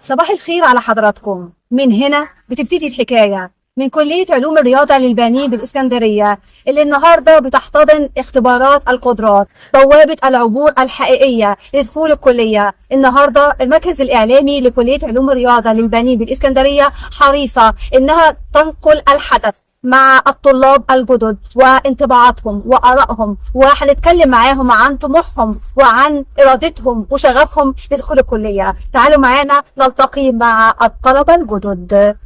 صباح الخير على حضراتكم. من هنا بتبتدي الحكاية من كلية علوم الرياضة للبنين بالإسكندرية، اللي النهاردة بتحتضن اختبارات القدرات، بوابة العبور الحقيقية لدخول الكلية. النهاردة المركز الإعلامي لكلية علوم الرياضة للبنين بالإسكندرية حريصة إنها تنقل الحدث مع الطلاب الجدد وانطباعاتهم وآرائهم، وهنتكلم معاهم عن طموحهم وعن إرادتهم وشغفهم لدخول الكلية. تعالوا معانا نلتقي مع الطلبة الجدد.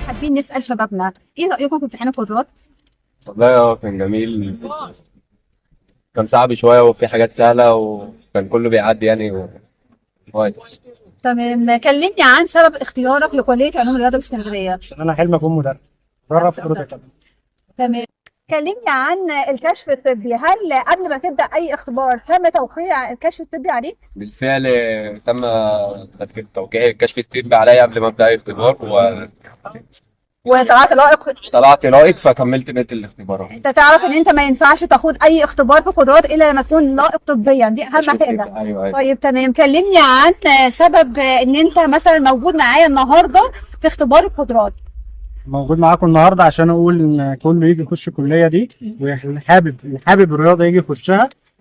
حابين نسأل شبابنا ايه رأيكم في امتحان القدرات؟ والله كان جميل. كان صعب شوية وفي حاجات سهلة وكان كله بيعدي يعني كويس. تمام، كلمني عن سبب اختيارك لكلية علوم الرياضة باسكندرية. عشان انا حلمي اكون مدرس بره في اوروبا. تمام، كلمني عن الكشف الطبي. هل قبل ما تبدأ أي اختبار تم توقيع الكشف الطبي عليك؟ بالفعل تم توقيع الكشف الطبي عليا قبل ما ابدا الاختبار وطلعت لائق؟ وطلعت لائق فكملت بقية الاختبارات. انت تعرف ان انت ما ينفعش تاخد اي اختبار في قدرات الا لما تكون لائق طبيا، دي اهم حاجه. ايوه. طيب تمام، كلمني عن سبب ان انت مثلا موجود معايا النهارده في اختبار القدرات. موجود معاكم النهارده عشان اقول ان كله يجي يخش الكليه دي، واللي حابب الرياضه يجي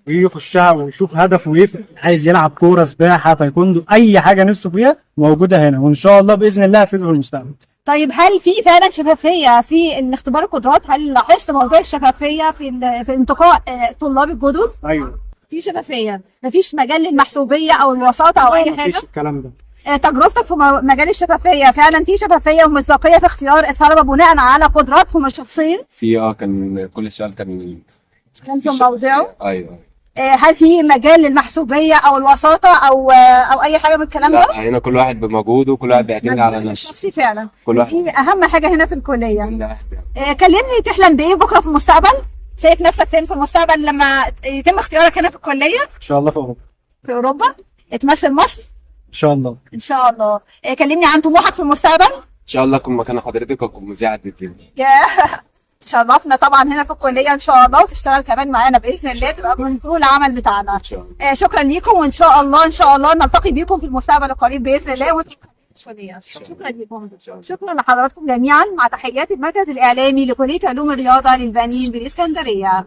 يخشها ويشوف هدفه ايه. عايز يلعب كوره، سباحه، تايكوندو، اي حاجه نفسه فيها موجوده هنا، وان شاء الله باذن الله هتفيده في المستقبل. طيب هل في فعلا شفافيه في اختبار القدرات؟ هل لاحظت موضوع الشفافيه في انتقاء طلاب الجدد؟ ايوه، في شفافيه، مفيش مجال للمحسوبيه او الوساطه او اي حاجه؟ مفيش الكلام ده. تجربتك في مجال الشفافيه، فعلا في شفافيه ومصداقيه في اختيار الطلبه بناء على قدراتهم الشخصيه؟ كان كل سؤال كان في موضعه؟ ايوه. هل في مجال للمحسوبيه او الوساطه او اي حاجه من الكلام ده؟ لا، هنا كل واحد بمجهوده وكل واحد بيعتمد على نفسه. الشخصي فعلا كل واحد. دي اهم حاجه هنا في الكليه. كل واحد. كلمني، تحلم بايه بكره في المستقبل؟ شايف نفسك فين في المستقبل لما يتم اختيارك هنا في الكليه؟ ان شاء الله في اوروبا. في اوروبا؟ تمثل مصر؟ ان شاء الله. ان شاء الله. كلمني عن طموحك في المستقبل. ان شاء الله اكون مكان حضرتك واكون مذيع قد الدنيا. تشرفنا طبعا هنا في الكليه ان شاء الله، وتشتغل كمان معانا باذن الله، تبقى من كل العمل بتاعنا ان شاء الله. شكرا ليكم، وان شاء الله نلتقي بيكم في المستقبل القريب باذن الله. شكرا لكم، شكرا لحضراتكم جميعا، مع تحيات المركز الاعلامي لكليه علوم الرياضه للبنين بالاسكندريه.